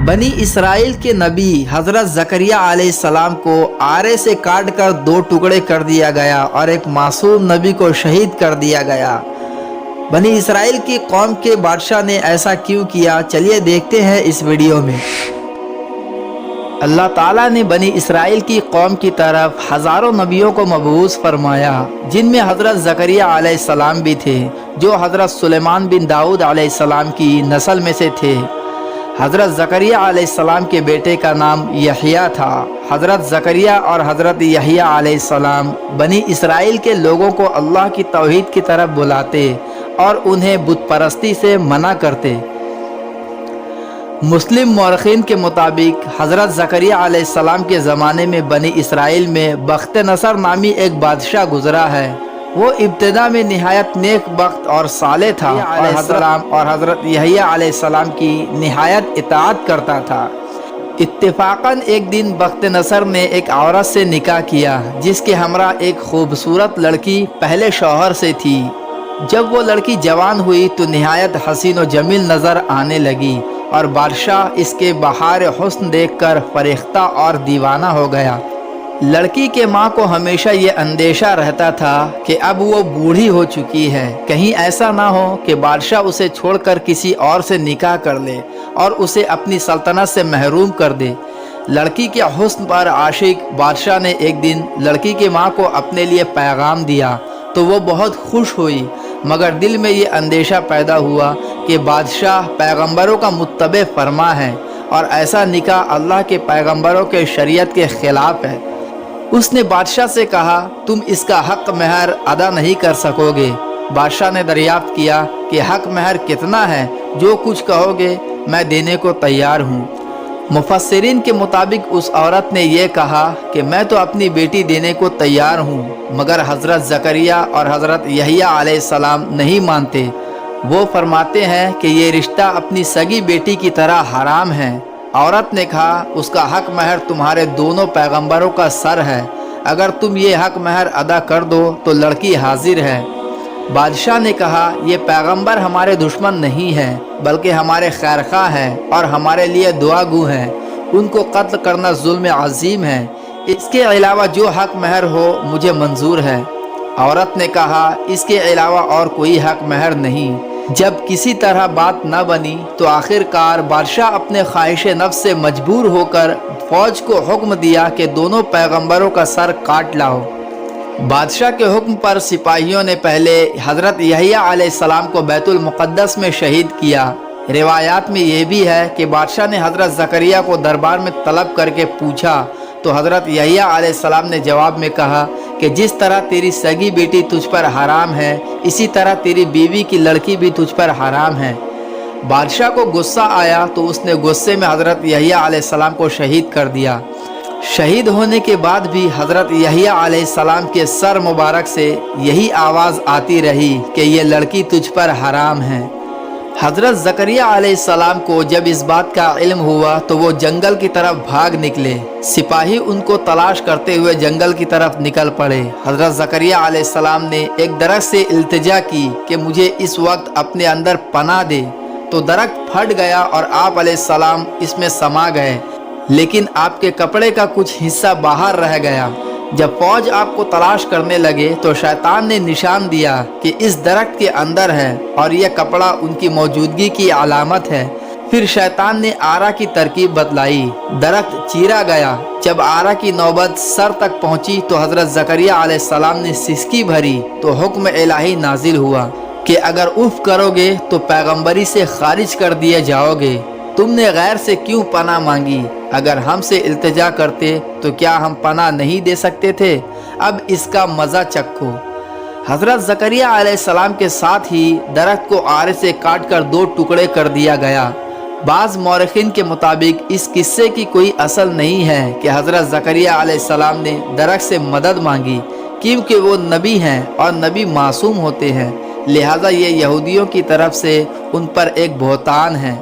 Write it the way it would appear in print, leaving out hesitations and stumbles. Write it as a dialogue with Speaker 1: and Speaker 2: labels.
Speaker 1: बनी इसराइल के नबी हज़रत ज़करिया अलैहिस्सलाम को आरे से काट कर 2 टुकड़े कर दिया गया और एक मासूम नबी को शहीद कर दिया गया। बनी इसराइल की कौम के बादशाह ने ऐसा क्यों किया, चलिए देखते हैं इस वीडियो में। अल्लाह ताला ने बनी इसराइल की कौम की तरफ हज़ारों नबियों को मबऊस फरमाया, जिनमें हज़रत ज़करिया अलैहिस्सलाम भी थे, जो हज़रत सुलेमान बिन दाऊद अलैहिस्सलाम की नस्ल में से थे। हज़रत ज़करिया अलैहिस्सलाम के बेटे का नाम यहया था। हज़रत ज़करिया और हज़रत यहया अलैहिस्सलाम बनी इसराइल के लोगों को अल्लाह की तौहीद की तरफ बुलाते और उन्हें बुत परस्ती से मना करते। मुस्लिम मौरखीन के मुताबिक हज़रत ज़करिया अलैहिस्सलाम के ज़माने में बनी इसराइल में बख्त नसर नामी एक बादशाह गुज़रा है। वो इब्तिदा में निहायत नेक बख्त और साले था और हज़रत यहया अलैहिस्सलाम की निहायत इताअत करता था। इत्तेफाकन एक दिन बख्त नसर ने एक औरत से निकाह किया, जिसके हमरा एक खूबसूरत लड़की पहले शौहर से थी। जब वो लड़की जवान हुई तो निहायत हसीन व जमील नज़र आने लगी और बादशाह इसके बहार हुस्न देखकर फरेख्ता और दीवाना हो गया। लड़की के माँ को हमेशा ये अंदेशा रहता था कि अब वो बूढ़ी हो चुकी है, कहीं ऐसा ना हो कि बादशाह उसे छोड़कर किसी और से निकाह कर ले और उसे अपनी सल्तनत से महरूम कर दे। लड़की के हुस्न पर आशिक बादशाह ने एक दिन लड़की की माँ को अपने लिए पैगाम दिया तो वो बहुत खुश हुई, मगर दिल में ये अंदेशा पैदा हुआ कि बादशाह पैगंबरों का मुत्तबे फरमा है और ऐसा निकाह अल्लाह के पैगंबरों के शरीयत के ख़िलाफ़ है। उसने बादशाह से कहा, तुम इसका हक़ महर अदा नहीं कर सकोगे। बादशाह ने दरियाफ्त किया कि हक़ महर कितना है, जो कुछ कहोगे मैं देने को तैयार हूँ। मुफस्सिरीन के मुताबिक उस औरत ने यह कहा कि मैं तो अपनी बेटी देने को तैयार हूँ, मगर हज़रत ज़करिया और हज़रत यहया अलैहिस्सलाम नहीं मानते। वो फरमाते हैं कि ये रिश्ता अपनी सगी बेटी की तरह हराम है। औरत ने कहा, उसका हक़ महर तुम्हारे दोनों पैगंबरों का सर है, अगर तुम ये हक़ महर अदा कर दो तो लड़की हाजिर है। बादशाह ने कहा, ये पैगंबर हमारे दुश्मन नहीं हैं, बल्कि हमारे खैरखा हैं और हमारे लिए दुआगू हैं। उनको कत्ल करना जुल्म अजीम है। इसके अलावा जो हक़ महर हो मुझे मंजूर है। औरत ने कहा, इसके अलावा और कोई हक़ महर नहीं। जब किसी तरह बात न बनी तो आखिरकार बादशाह अपने ख्वाहिश नफ्स से मजबूर होकर फौज को हुक्म दिया कि दोनों पैगंबरों का सर काट लाओ। बादशाह के हुक्म पर सिपाहियों ने पहले हज़रत यहया अलैहिस्सलाम को बैतुल मुक़द्दस में शहीद किया। रिवायात में यह भी है कि बादशाह ने हज़रत ज़करिया को दरबार में तलब करके पूछा तो हज़रत यहया अलैहिस्सलाम ने जवाब में कहा कि जिस तरह तेरी सगी बेटी तुझ पर हराम है, इसी तरह तेरी बीवी की लड़की भी तुझ पर हराम है। बादशाह को गुस्सा आया तो उसने गुस्से में हज़रत यहया अलैहिस्सलाम को शहीद कर दिया। शहीद होने के बाद भी हज़रत यहया अलैहिस्सलाम के सर मुबारक से यही आवाज़ आती रही कि ये लड़की तुझ पर हराम है। हज़रत ज़करिया अलैहिस्सलाम को जब इस बात का इल्म हुआ तो वो जंगल की तरफ भाग निकले। सिपाही उनको तलाश करते हुए जंगल की तरफ निकल पड़े। हज़रत ज़करिया अलैहिस्सलाम ने एक दरख्त से इल्तिजा की कि मुझे इस वक्त अपने अंदर पनाह दे, तो दरख्त फट गया और आप अलैहिस्सलाम इसमें समा गए, लेकिन आपके कपड़े का कुछ हिस्सा बाहर रह गया। जब फौज आपको तलाश करने लगे तो शैतान ने निशान दिया कि इस दरख्त के अंदर है और यह कपड़ा उनकी मौजूदगी की अलामत है। फिर शैतान ने आरा की तरकीब बतलाई, दरख्त चीरा गया। जब आरा की नौबत सर तक पहुंची तो हज़रत ज़करिया अलैहिस्सलाम ने सिसकी भरी तो हुक्म इलाही नाजिल हुआ कि अगर उफ करोगे तो पैगंबरी से खारिज कर दिए जाओगे। तुमने गैर से क्यों पनाह मांगी? अगर हमसे इल्तिजा करते तो क्या हम पनाह नहीं दे सकते थे? अब इसका मज़ा चखो। हज़रत ज़करिया अलैहिस्सलाम के साथ ही दरख्त को आरे से काट कर 2 टुकड़े कर दिया गया। बाज़ मौरखीन के मुताबिक इस किस्से की कोई असल नहीं है कि हज़रत ज़करिया अलैहिस्सलाम ने दरख्त से मदद मांगी, क्योंकि वो नबी हैं और नबी मासूम होते हैं, लिहाजा ये यहूदियों की तरफ से उन पर एक बहतान है।